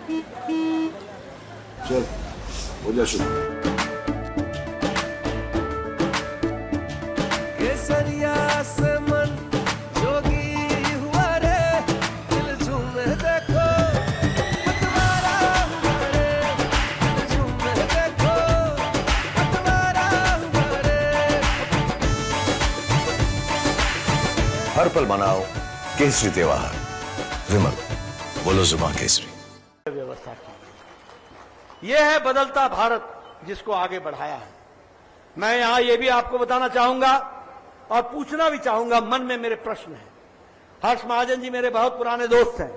चल हो जा शुरू। केसरिया से मन जोगी हुआ रे, दिल झूमे देखो पतवारा हुआ रे, दिल झूमे देखो पतवारा हुआ रे। हर पल मनाओ केसरी त्योहार। विमल, बोलो जुबान केसरी। व्यवस्था की यह है बदलता भारत जिसको आगे बढ़ाया है। मैं यहां यह भी आपको बताना चाहूंगा और पूछना भी चाहूंगा, मन में मेरे प्रश्न हैं। हर्ष महाजन जी मेरे बहुत पुराने दोस्त हैं।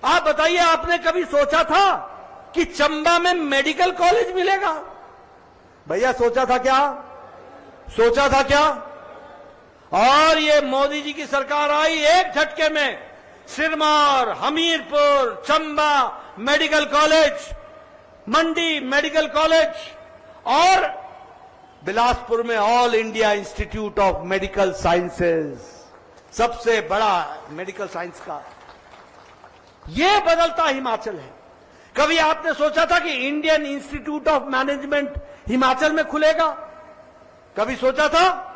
आप बताइए, आपने कभी सोचा था कि चंबा में मेडिकल कॉलेज मिलेगा? भैया सोचा था क्या? सोचा था क्या? और ये मोदी जी की सरकार आई, एक झटके में सिरमौर, हमीरपुर, चंबा मेडिकल कॉलेज, मंडी मेडिकल कॉलेज और बिलासपुर में all India institute of medical sciences, सबसे बड़ा मेडिकल साइंस का। यह बदलता हिमाचल है। कभी आपने सोचा था कि Indian institute of management Himachal में खुलेगा? कभी सोचा था?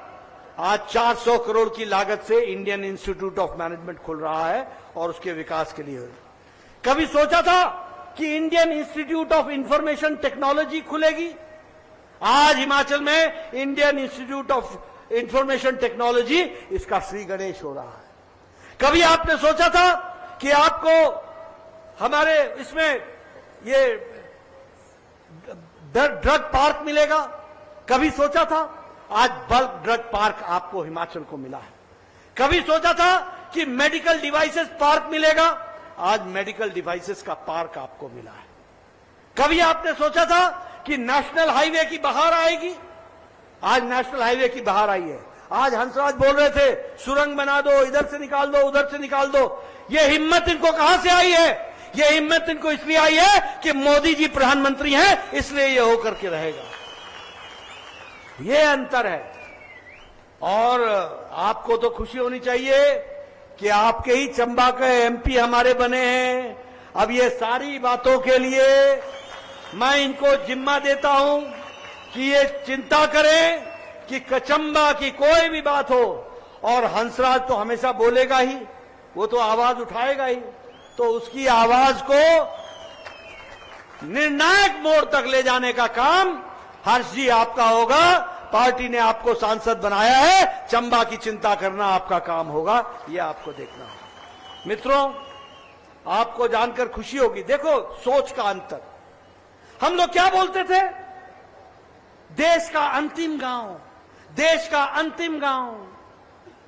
आज 400 करोड़ की लागत से इंडियन इंस्टीट्यूट ऑफ मैनेजमेंट खुल रहा है और उसके विकास के लिए। कभी सोचा था कि Indian institute of information technology खुलेगी? आज हिमाचल में Indian institute of information technology, इसका श्री गणेश हो रहा है। कभी आपने सोचा था कि आपको हमारे इसमें ये ड्रग पार्क मिलेगा? कभी सोचा था? आज बल्क ड्रग पार्क आपको हिमाचल को मिला है। कभी सोचा था कि मेडिकल डिवाइसेस पार्क मिलेगा? आज मेडिकल डिवाइसेस का पार्क आपको मिला है। कभी आपने सोचा था कि नेशनल हाईवे की बहार आएगी? आज नेशनल हाईवे की बहार आई है। आज हंसराज बोल रहे थे सुरंग बना दो, इधर से निकाल दो, उधर से निकाल दो। ये हिम्मत इनको कहां से आई है? ये हिम्मत इनको इसलिए आई है कि मोदी जी प्रधानमंत्री हैं, इसलिए ये होकर के रहेगा। ये अंतर है। और आपको तो खुशी होनी चाहिए कि आपके ही चंबा के एमपी हमारे बने हैं। अब ये सारी बातों के लिए मैं इनको जिम्मा देता हूं कि ये चिंता करें कि चंबा की कोई भी बात हो, और हंसराज तो हमेशा बोलेगा ही, वो तो आवाज उठाएगा ही, तो उसकी आवाज को निर्णायक मोड़ तक ले जाने का काम हर्ष जी आपका होगा। पार्टी ने आपको सांसद बनाया है, चंबा की चिंता करना आपका काम होगा। यह आपको देखना होगा। मित्रों, आपको जानकर खुशी होगी। देखो सोच का अंतर। हम लोग क्या बोलते थे? देश का अंतिम गांव, देश का अंतिम गांव,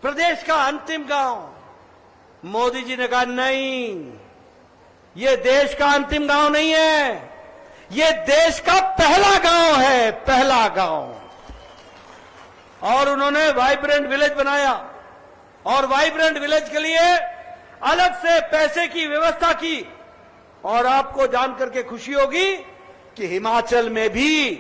प्रदेश का अंतिम गांव। मोदी जी ने कहा नहीं, ये देश का अंतिम गांव नहीं है, ये देश का पहला गांव है, पहला गांव। और उन्होंने वाइब्रेंट विलेज बनाया, और वाइब्रेंट विलेज के लिए अलग से पैसे की व्यवस्था की। और आपको जानकर के खुशी होगी कि हिमाचल में भी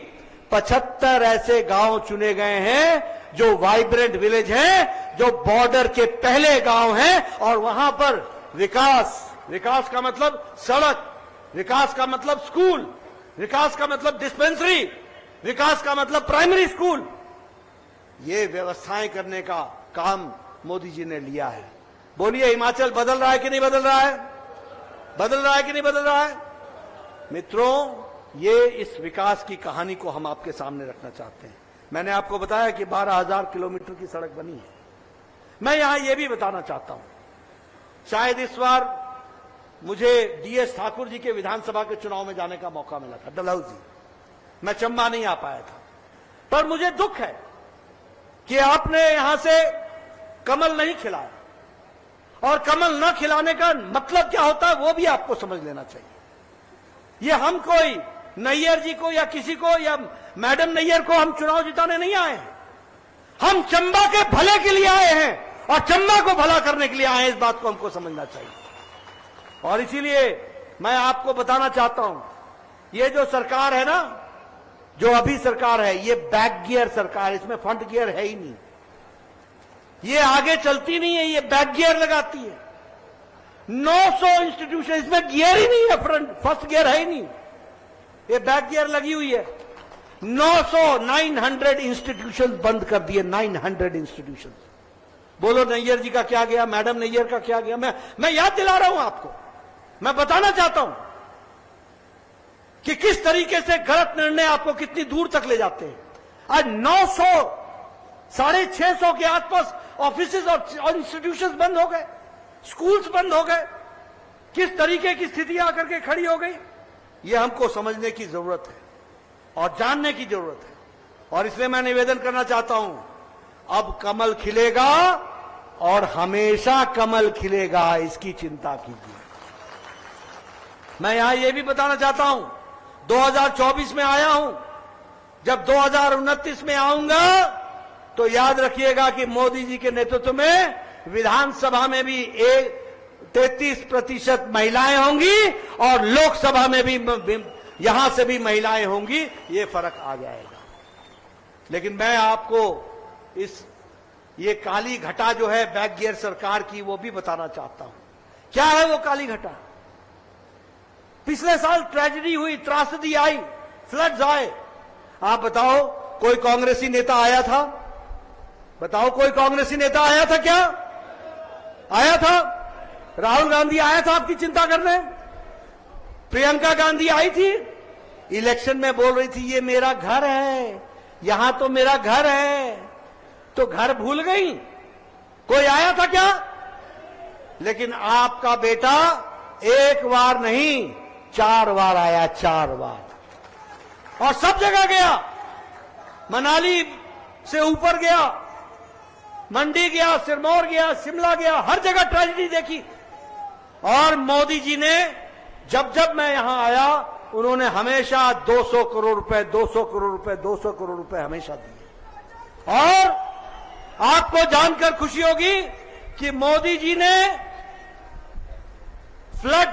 75 ऐसे गांव चुने गए हैं जो वाइब्रेंट विलेज हैं, जो बॉर्डर के पहले गांव हैं। और वहां पर विकास, विकास का मतलब सड़क, विकास का मतलब स्कूल, विकास का मतलब डिस्पेंसरी, विकास का मतलब प्राइमरी स्कूल। ये व्यवस्थाएं करने का काम मोदी जी ने लिया है। बोलिए, हिमाचल बदल रहा है कि नहीं बदल रहा है? बदल रहा है कि नहीं बदल रहा है? मित्रों, ये इस विकास की कहानी को हम आपके सामने रखना चाहते हैं। मैंने आपको बताया कि 12,000 किलोमीटर की सड़क बनी है। मैं यहां यह भी बताना चाहता हूं, शायद इस बार मुझे डीएस ठाकुर जी के विधानसभा के चुनाव में जाने का मौका मिला था, डलहौजी। मैं चंबा नहीं आ पाया था, पर मुझे दुख है कि आपने यहां से कमल नहीं खिलाया। और कमल न खिलाने का मतलब क्या होता है वो भी आपको समझ लेना चाहिए। ये हम कोई नैयर जी को या किसी को या मैडम नैयर को हम चुनाव जिताने नहीं आए हैं। हम चंबा के भले के लिए आए हैं और चंबा को भला करने के लिए आए हैं। इस बात को हमको समझना चाहिए। और इसीलिए मैं आपको बताना चाहता हूं, ये जो सरकार है ना, जो अभी सरकार है, ये बैक गियर सरकार, इसमें फ्रंट गियर है ही नहीं। ये आगे चलती नहीं है, ये बैक गियर लगाती है। 900 इंस्टीट्यूशन, इसमें गियर ही नहीं है, फ्रंट फर्स्ट गियर है ही नहीं, ये बैक गियर लगी हुई है। 900 इंस्टीट्यूशन बंद कर दिए, 900 इंस्टीट्यूशन। बोलो नैयर जी का क्या गया, मैडम नैयर का क्या गया। मैं याद दिला रहा हूं आपको, मैं बताना चाहता हूं कि किस तरीके से गलत निर्णय आपको कितनी दूर तक ले जाते हैं। आज 900 650 के आसपास ऑफिसेज और इंस्टीट्यूशंस बंद हो गए, स्कूल्स बंद हो गए। किस तरीके की स्थिति आकर के खड़ी हो गई, यह हमको समझने की जरूरत है और जानने की जरूरत है। और इसलिए मैं निवेदन करना चाहता हूं, अब कमल खिलेगा और हमेशा कमल खिलेगा, इसकी चिंता कीजिए। मैं यहां यह भी बताना चाहता हूं, 2024 में आया हूं, जब 2029 में आऊंगा तो याद रखिएगा कि मोदी जी के नेतृत्व में विधानसभा में भी 33% महिलाएं होंगी और लोकसभा में भी यहां से भी महिलाएं होंगी, ये फर्क आ जाएगा। लेकिन मैं आपको ये काली घटा जो है बैक गियर सरकार की, वो भी बताना चाहता हूं। क्या है वो काली घटा? पिछले साल ट्रेजेडी हुई, त्रासदी आई, फ्लड्स आए। आप बताओ कोई कांग्रेसी नेता आया था? बताओ कोई कांग्रेसी नेता आया था क्या? आया था? राहुल गांधी आया था आपकी चिंता करने? प्रियंका गांधी आई थी, इलेक्शन में बोल रही थी ये मेरा घर है, यहां तो मेरा घर है, तो घर भूल गई? कोई आया था क्या? लेकिन आपका बेटा एक बार नहीं 4 बार आया, 4 बार, और सब जगह गया। मनाली से ऊपर गया, मंडी गया, सिरमौर गया, शिमला गया, हर जगह ट्रेजेडी देखी। और मोदी जी ने जब जब मैं यहां आया, उन्होंने हमेशा 200 करोड़ रुपए, 200 करोड़ रुपए, 200 करोड़ रुपए हमेशा दिए। और आपको जानकर खुशी होगी कि मोदी जी ने फ्लड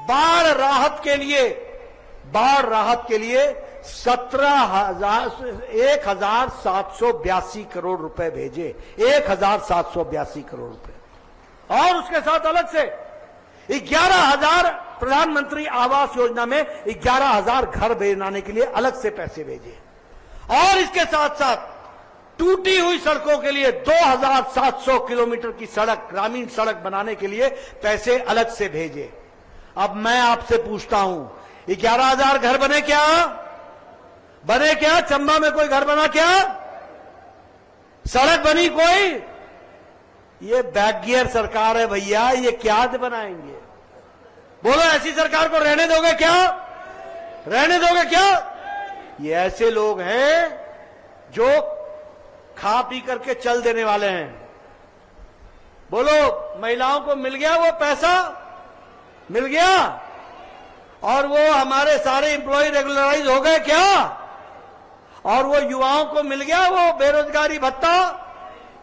बाढ़ राहत के लिए 1782 करोड़ रुपए भेजे, 1782 करोड़ रुपए। और उसके साथ अलग से 11,000 प्रधानमंत्री आवास योजना में 11,000 घर बनाने के लिए अलग से पैसे भेजे। और इसके साथ साथ टूटी हुई सड़कों के लिए 2,700 किलोमीटर की सड़क, ग्रामीण सड़क बनाने के लिए पैसे अलग से भेजे। अब मैं आपसे पूछता हूं, 11,000 घर बने क्या? बने क्या? चंबा में कोई घर बना क्या? सड़क बनी कोई? ये बैक गियर सरकार है भैया, ये क्या बनाएंगे? बोलो, ऐसी सरकार को रहने दोगे क्या? रहने दोगे क्या? ये ऐसे लोग हैं जो खा पी करके चल देने वाले हैं। बोलो, महिलाओं को मिल गया वो पैसा? मिल गया? और वो हमारे सारे एम्प्लॉय रेगुलराइज हो गए क्या? और वो युवाओं को मिल गया वो बेरोजगारी भत्ता?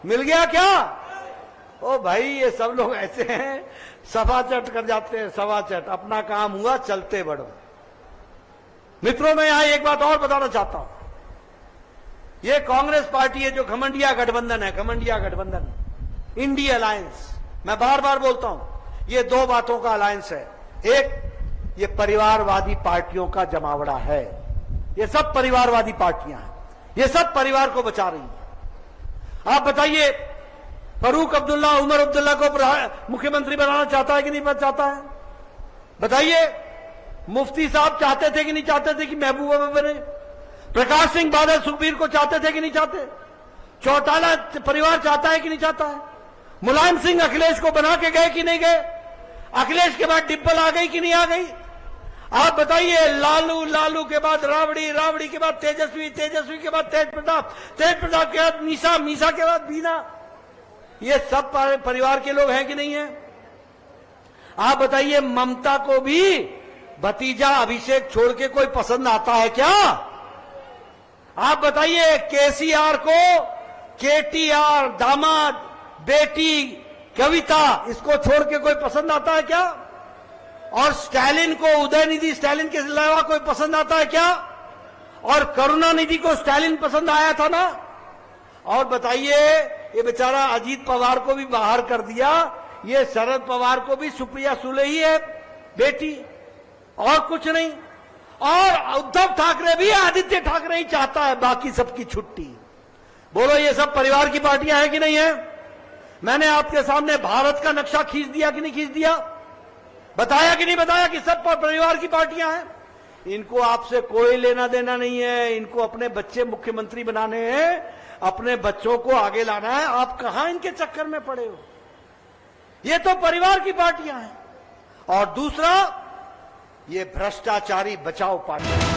मिल गया क्या? ओ भाई, ये सब लोग ऐसे हैं, सभा चट कर जाते हैं, सभा चट, अपना काम हुआ, चलते बढ़ो। मित्रों, मैं यहां एक बात और बताना चाहता हूं। ये कांग्रेस पार्टी है जो घमंडिया गठबंधन है, घमंडिया गठबंधन, इंडिया अलायंस, मैं बार बार बोलता हूं, ये 2 बातों का अलायंस है। एक, ये परिवारवादी पार्टियों का जमावड़ा है। ये सब परिवारवादी पार्टियां हैं, ये सब परिवार को बचा रही हैं। आप बताइए, फारूक अब्दुल्ला, उमर अब्दुल्ला को मुख्यमंत्री बनाना चाहता है कि नहीं चाहता है? बताइए, मुफ्ती साहब चाहते थे कि नहीं चाहते थे कि महबूबा बने? प्रकाश सिंह बादल सुखबीर को चाहते थे कि नहीं चाहते? चौटाला परिवार चाहता है कि नहीं चाहता है? मुलायम सिंह अखिलेश को बना के गए कि नहीं गए? अखिलेश के बाद डिप्पल आ गई कि नहीं आ गई? आप बताइए, लालू के बाद राबड़ी के बाद तेजस्वी के बाद तेज प्रताप के बाद मीसा के बाद बीना। ये सब परिवार के लोग हैं कि नहीं है? आप बताइए, ममता को भी भतीजा अभिषेक छोड़ के कोई पसंद आता है क्या? आप बताइए, केसीआर को केटीआर, दामाद, बेटी कविता, इसको छोड़ के कोई पसंद आता है क्या? और स्टालिन को, उदयनिधि स्टालिन के अलावा कोई पसंद आता है क्या? और करुणानिधि को स्टालिन पसंद आया था ना? और बताइए, ये बेचारा अजीत पवार को भी बाहर कर दिया, ये शरद पवार को भी सुप्रिया सुले ही है बेटी, और कुछ नहीं। और उद्धव ठाकरे भी आदित्य ठाकरे ही चाहता है, बाकी सबकी छुट्टी। बोलो ये सब परिवार की पार्टियां हैं कि नहीं है? मैंने आपके सामने भारत का नक्शा खींच दिया कि नहीं खींच दिया? बताया कि नहीं बताया कि सब परिवार की पार्टियां हैं? इनको आपसे कोई लेना देना नहीं है। इनको अपने बच्चे मुख्यमंत्री बनाने हैं, अपने बच्चों को आगे लाना है। आप कहां इनके चक्कर में पड़े हो? ये तो परिवार की पार्टियां हैं। और दूसरा, ये भ्रष्टाचारी बचाओ पार्टी।